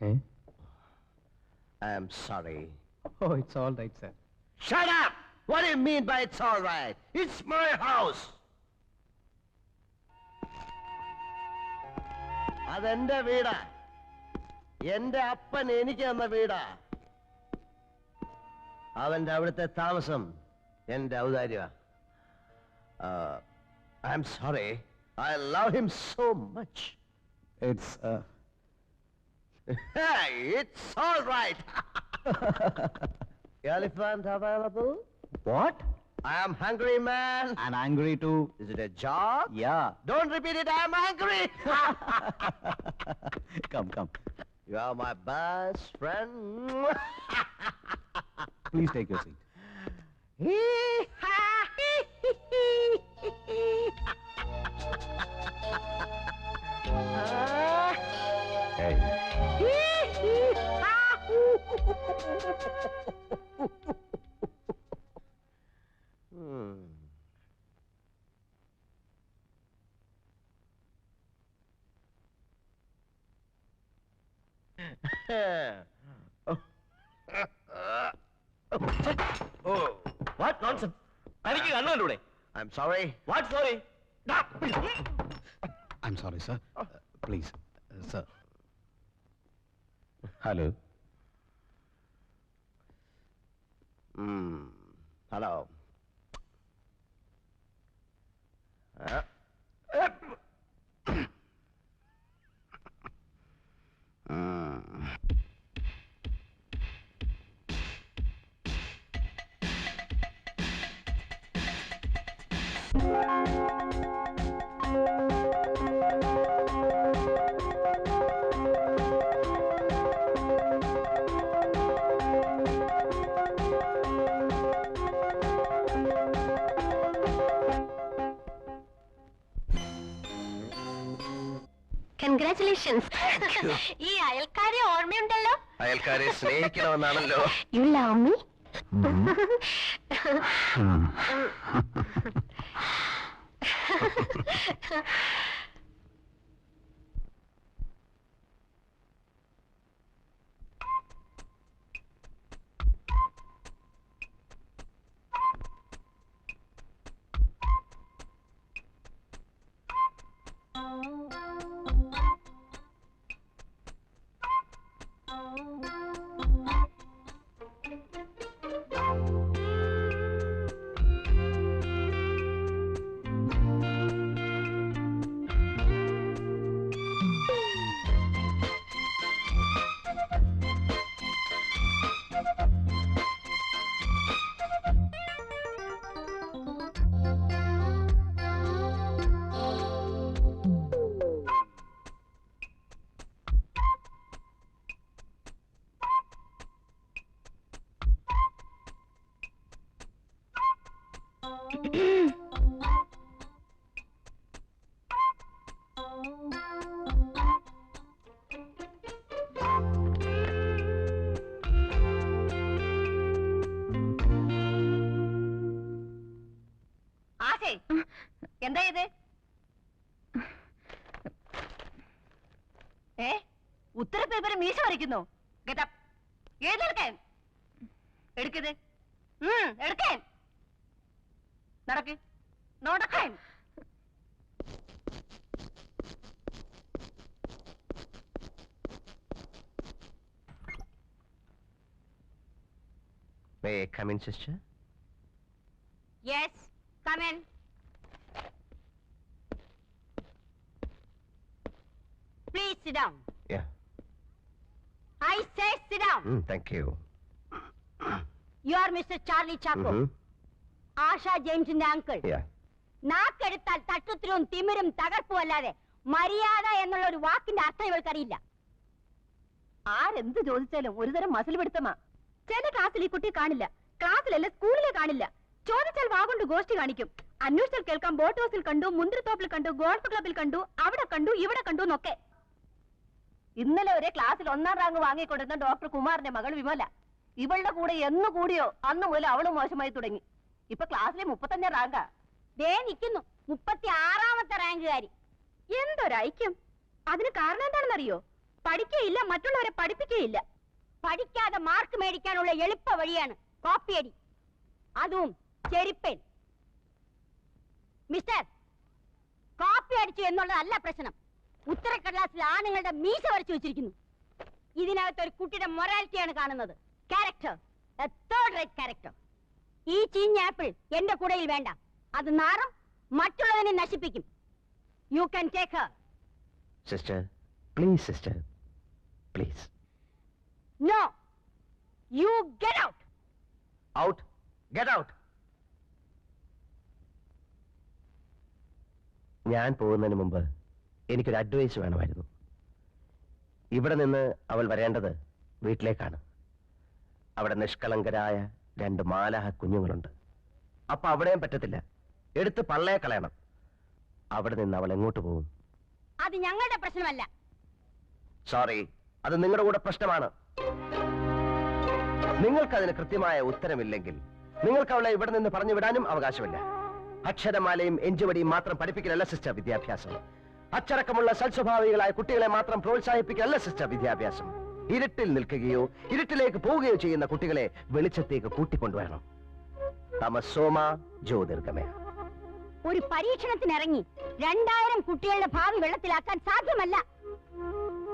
Eh? I am sorry. Oh, it's all right, sir. Shut up! What do you mean by it's all right? It's my house! അതെന്റെ വീടാ. എന്റെ അപ്പൻ എനിക്ക് തന്ന വീടാ. അവന്റെ അവിടുത്തെ താമസം എന്റെ ഔദാര്യ. I'm sorry. I love him so much. It's, Hey, it's all right. Elephant available? What? I am hungry, man. I'm angry too. Is it a job? Yeah. Don't repeat it. I am angry. Come. You are my best friend. Please take your seat. Hey. Oh, What nonsense? തനിക്ക് കണ്ണൂടെ? I'm sorry. What sorry? I'm sorry, sir. Please, sir. Hello. Hello. Congratulations. ഈ അയൽക്കാരെ ഓർമ്മയുണ്ടല്ലോ. അയൽക്കാരെ സ്നേഹിക്കണമെന്നാണല്ലോ. You love me? എന്താ ഇത്? ഉത്തരപേപ്പർ മീശ വരയ്ക്കുന്നു. എഴുതെടുക്കാൻ എടുക്കത് എടുക്കാൻ നടക്ക് നടക്കാൻ. May I come in, sister? Yes, come in. Please sit down. Yeah. I say sit down. Thank you. You are Mr. Charlie Chaco. Asha James's uncle. Yeah. നാക്കെടുത്താൽ തട്ടുത്തിരും തിമിരും തകർപ്പും അല്ലാതെ മര്യാദ എന്നുള്ള ഒരു വാക്കിന്റെ അർത്ഥം ഇവൾക്കറിയില്ല. ആരെന്ത് ചോദിച്ചാലും ഒരുതരം മസിൽ പിടുത്തമാ. ചില ക്ലാസ്സിൽ ഈ കുട്ടിയെ കാണില്ല, ക്ലാസ്സിലല്ല സ്കൂളിലെ കാണില്ല. ചോദിച്ചാൽ വാഗൊണ്ട് ഗോഷ്ടി കാണിക്കും. അന്വേഷിച്ചാൽ കേൾക്കാം ബോട്ട് ഹൗസിൽ കണ്ടു, മുന്തിരിത്തോപ്പിൽ കണ്ടു, ഗോൾഫ് ക്ലബിൽ കണ്ടു, അവിടെ കണ്ടു, ഇവിടെ കണ്ടു എന്നൊക്കെ. ഇന്നലെ ഒരേ ക്ലാസ്സിൽ 1ാം റാങ്ക് വാങ്ങിക്കൊണ്ടിരുന്ന ഡോക്ടർ കുമാറിന്റെ മകൾ വിമല. ഇവളുടെ കൂടെ എന്ന് കൂടിയോ അന്ന് മുതൽ അവള് മോശമായി തുടങ്ങി. ഇപ്പൊ ക്ലാസ്സിലെ 35ാം റാങ്കാ. ദേ നിൽക്കുന്നു 36ാമത്തെ റാങ്കുകാരി. എന്തൊരൈക്യം! അതിന് കാരണം എന്താണെന്നറിയോ? പഠിക്കുകയില്ല, മറ്റുള്ളവരെ പഠിപ്പിക്കുകയില്ല. പഠിക്കാതെ മാർക്ക് മേടിക്കാനുള്ള എളുപ്പ വഴിയാണ് കോപ്പിയടി, അതും ചെരിപ്പേൻ. മിസ്റ്റർ, കോപ്പി അടിച്ചു എന്നുള്ളതല്ല പ്രശ്നം. ഉത്തരക്കടലാസിൽ ആണുങ്ങളുടെ മീശ വരച്ചു വെച്ചിരിക്കുന്നു. ഇതിനകത്ത് ഒരു കുട്ടിയുടെ മൊറാലിറ്റിയാണ് കാണുന്നത്. Character, third rate character. ഈ ചീഞ്ഞ ആപ്പിൾ എന്റെ കൂടയിൽ വേണ്ട. അത് നാറും, മറ്റുള്ളതിനെ നശിപ്പിക്കും. You can take her. Sister, please sister, please. No, you get out. Out, get out. ഞാൻ പോകുന്നതിന് മുമ്പ് എനിക്കൊരു അഡ്വൈസ് വേണമായിരുന്നു. ഇവിടെ നിന്ന് അവൾ വരേണ്ടത് വീട്ടിലേക്കാണ്. അവിടെ നിഷ്കളങ്കരായ 2 മാലാഹ കുഞ്ഞുങ്ങളുണ്ട്. അപ്പൊ അവിടെയും പറ്റത്തില്ല, എടുത്ത് പള്ളയെ കളയണം. അവിടെ നിന്ന് അവൾ എങ്ങോട്ട് പോകും? അത് ഞങ്ങളുടെ പ്രശ്നമല്ല. സോറി, അത് നിങ്ങളുടെ കൂടെ പ്രശ്നമാണ്. നിങ്ങൾക്കതിന് കൃത്യമായ ഉത്തരമില്ലെങ്കിൽ നിങ്ങൾക്ക് അവളെ ഇവിടെ നിന്ന് പറഞ്ഞു വിടാനും അവകാശമില്ല. അക്ഷരമാലയും എഞ്ചുവടിയും മാത്രം പഠിപ്പിക്കലല്ല സിസ്റ്റർ വിദ്യാഭ്യാസം. അച്ചടക്കമുള്ള സൽസ്വഭാവികളായ കുട്ടികളെ മാത്രം പ്രോത്സാഹിപ്പിക്കലല്ല സിസ്റ്റർ വിദ്യാഭ്യാസം. ഇരുട്ടിൽ നിൽക്കുകയോ ഇരുട്ടിലേക്ക് പോവുകയോ ചെയ്യുന്ന കുട്ടികളെ വെളിച്ചത്തേക്ക് കൂട്ടിക്കൊണ്ടുവരണം. തമസോമ ജ്യോതിർഗമയ. ഒരു പരീക്ഷണത്തിനിറങ്ങി 2000 കുട്ടികളുടെ ഭാവി വെള്ളത്തിലാക്കാൻ സാധ്യമല്ല.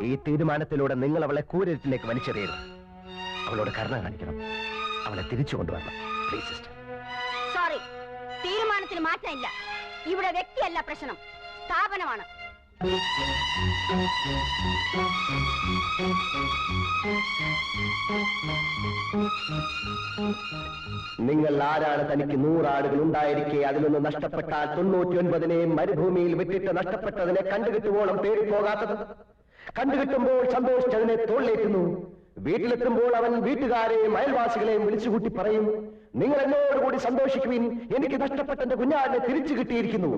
ഈ തീരുമാനത്തിലൂടെ നിങ്ങൾ അവളെ കൂരിരുട്ടിലേക്ക് വലിച്ചെറിയരുത്. അവളോട് കരുണ കാണിക്കണം. അവളെ തിരിച്ചു കൊണ്ടുവരണം. Please sister. സോറി, തീരുമാനത്തിന് മാറ്റമില്ല. ഇവിടെ വ്യക്തിയല്ല പ്രശ്നം, സ്ഥാപനമാണ്. നിങ്ങൾ ആരാണ്? തനിക്ക് 100 ആടുകൾ ഉണ്ടായിരിക്കെ അതിലൊന്ന് നഷ്ടപ്പെട്ടാൽ 99 മരുഭൂമിയിൽ വിട്ടിട്ട് നഷ്ടപ്പെട്ടതിനെ കണ്ടുകിട്ടുവോളം തേടിപ്പോകാത്തത്? കണ്ടുകിട്ടുമ്പോൾ സന്തോഷിച്ചതിനെ തോളിലേറ്റുന്നു. വീട്ടിലെത്തുമ്പോൾ അവൻ വീട്ടുകാരെയും അയൽവാസികളെയും വിളിച്ചുകൂട്ടി പറയും, നിങ്ങൾ എന്നോടുകൂടി സന്തോഷിക്കുവിൻ, എനിക്ക് നഷ്ടപ്പെട്ട എന്റെ കുഞ്ഞാടിനെ തിരിച്ചു കിട്ടിയിരിക്കുന്നു.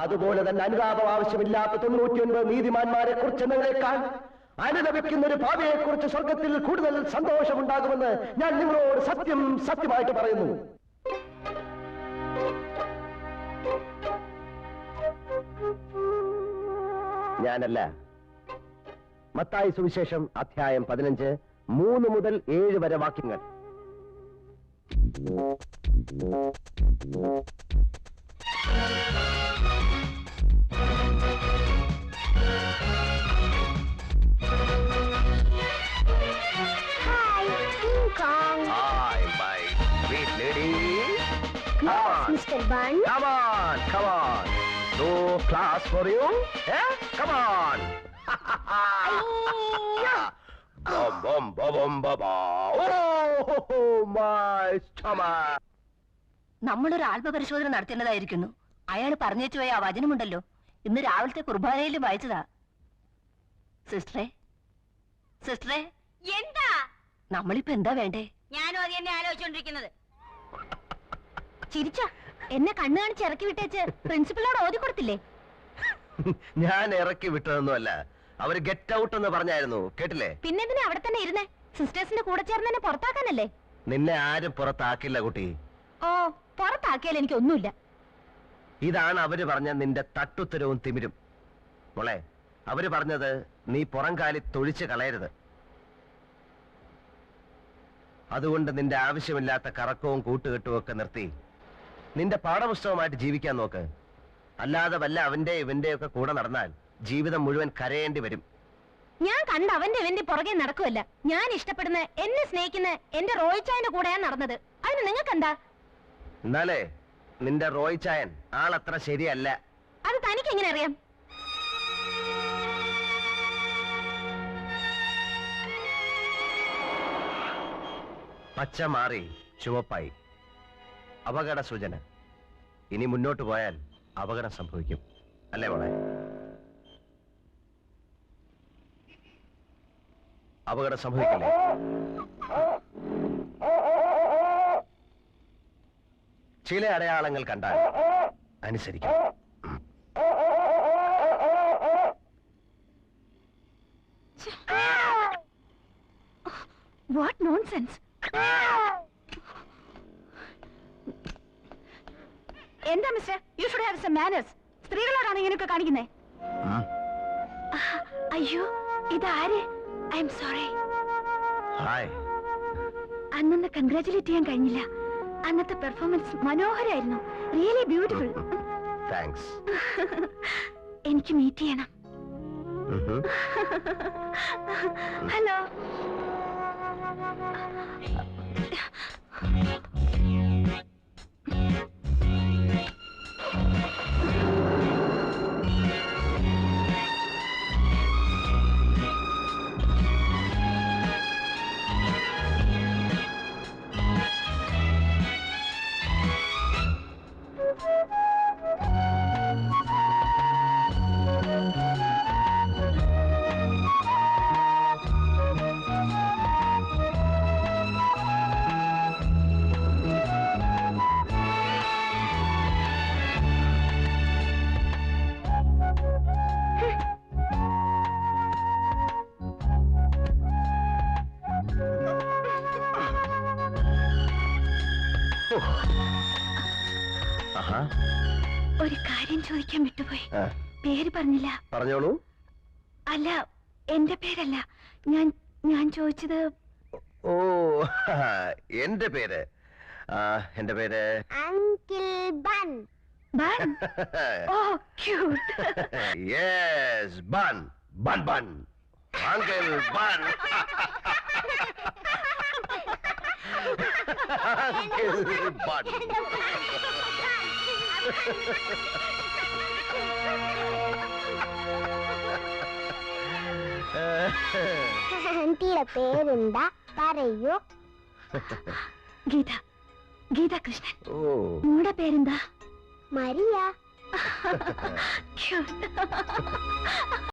അതുപോലെ തന്നെ അനുതാപം ആവശ്യമില്ലാത്ത 99 നീതിമാന്മാരെ കുറിച്ചെന്നതിനേക്കാൾ അനുദപിക്കുന്ന ഒരു ഭാവിയെ കുറിച്ച് സ്വർഗത്തിൽ കൂടുതൽ സന്തോഷമുണ്ടാകുമെന്ന് ഞാൻ നിങ്ങളോട് സത്യമായിട്ട് പറയുന്നു. ഞാനല്ല. മത്തായി സുവിശേഷം അധ്യായം 15 3 മുതൽ 7 വരെ വാക്യങ്ങൾ. Mr. Bun. Come on. No class for you? Eh? Come on. Bum, bum, bum, bum. Oh, my stomach. നമ്മളൊരു ആത്മപരിശോധന നടത്തേണ്ടതായിരിക്കുന്നു. അയാൾ പറഞ്ഞേച്ചു പോയ ആ വചനമുണ്ടല്ലോ, ഇന്ന് രാവിലത്തെ കുർബാനയിൽ വായിച്ചതാ. സിസ്റ്ററെ, സിസ്റ്ററെ, എന്താ? നമ്മളിപ്പോ എന്താ വേണ്ടേ? ഞാനും അത് തന്നെ ആലോചിച്ചോണ്ടിരിക്കുന്നത്. ചിരിച്ച എന്നെ കണ്ണു കാണിച്ച് ഇറക്കി വിട്ടേച്ച് പ്രിൻസിപ്പളിനോട് ഓതി കൊടുത്തില്ലേ? ഞാൻ ഇറക്കി വിട്ടതൊന്നുമല്ല, അവര് ഗെറ്റ് ഔട്ട് എന്ന് പറഞ്ഞായിരുന്നു, കേട്ടില്ലേ? പിന്നെന്തിനാ അവിടെ തന്നെ ഇരുന്നേ? സിസ്റ്റേഴ്സിന്റെ കൂടെ ചേർന്ന് എന്നെ പുറത്താക്കാനല്ലേ? നിന്നെ ആരും പുറത്താക്കില്ല കുട്ടി. ഓ, പുറത്താക്കിയാൽ എനിക്കൊന്നുമില്ല. ഇതാണ് അവര് പറഞ്ഞ നിന്റെ തട്ടുത്തരവും തിമിരും. മോളെ, അവര് പറഞ്ഞത് നീ പുറംകാലി തൊഴിച്ച് കളയരുത്. അതുകൊണ്ട് നിന്റെ ആവശ്യമില്ലാത്ത കറക്കവും കൂട്ടുകെട്ടും ഒക്കെ നിർത്തി നിന്റെ പാഠപുസ്തകമായിട്ട് ജീവിക്കാൻ നോക്ക്. അല്ലാതെ വല്ല അവന്റെ ഇവന്റെ ഒക്കെ കൂടെ നടന്നാൽ ജീവിതം മുഴുവൻ കരയേണ്ടി വരും. ഞാൻ കണ്ട അവന്റെ ഇവന്റെ പുറകെ നടക്കുമല്ല. ഞാൻ ഇഷ്ടപ്പെടുന്ന, എന്നെ സ്നേഹിക്കുന്ന എന്റെ റോയിച്ചായന്റെ കൂടെയാണ് നടന്നത്. അതിന് നിങ്ങൾക്കെന്താ? എന്നാലേ നിന്റെ റോയിച്ചായൻ ആളത്ര ശരിയല്ല. അത് തനിക്ക് എങ്ങനെ അറിയാം? പച്ച മാറി ചുവപ്പായി. അപകട സൂചന. ഇനി മുന്നോട്ട് പോയാൽ അപകടം സംഭവിക്കും, അല്ലേ മോളെ? അപകടം സംഭവിക്കില്ലേ? ചില അടയാളങ്ങൾ കണ്ടാൽ അനുസരിക്കും. What nonsense! എന്താ mister, you should have some manners. സ്ത്രീകളോടാണ് ഇങ്ങനെയൊക്കെ കാണിക്കുന്നേ. അയ്യോ, ഇതാര്? I am sorry. ഹായ്. അന്നൊന്ന് കൺഗ്രാറ്റുലേറ്റ് ചെയ്യാൻ കഴിഞ്ഞില്ല. അന്നത്തെ പെർഫോമൻസ് മനോഹരായിരുന്നു. Really beautiful. താങ്ക്സ്. എനിക്ക് മീറ്റ് ചെയ്യണം. ഹലോ. ഒരു കാര്യം ചോദിക്കാൻ വിട്ടുപോയി. പേര് പറഞ്ഞില്ല. പറഞ്ഞോളൂ. അല്ല, എന്റെ പേരല്ല. ഞാൻ ചോദിച്ചത്. ഓ, എന്റെ പേര് uncle Bun. Bun? Oh, cute. Yes, Bun Bun Bun uncle Bun. Uncle Bun. ആന്റിയുടെ പേരെന്താ പറയൂ? ഗീത. ഗീത കൃഷ്ണൻ. ഓ, നിങ്ങളുടെ പേരെന്താ? മരിയ. ക്യൂട്ട്.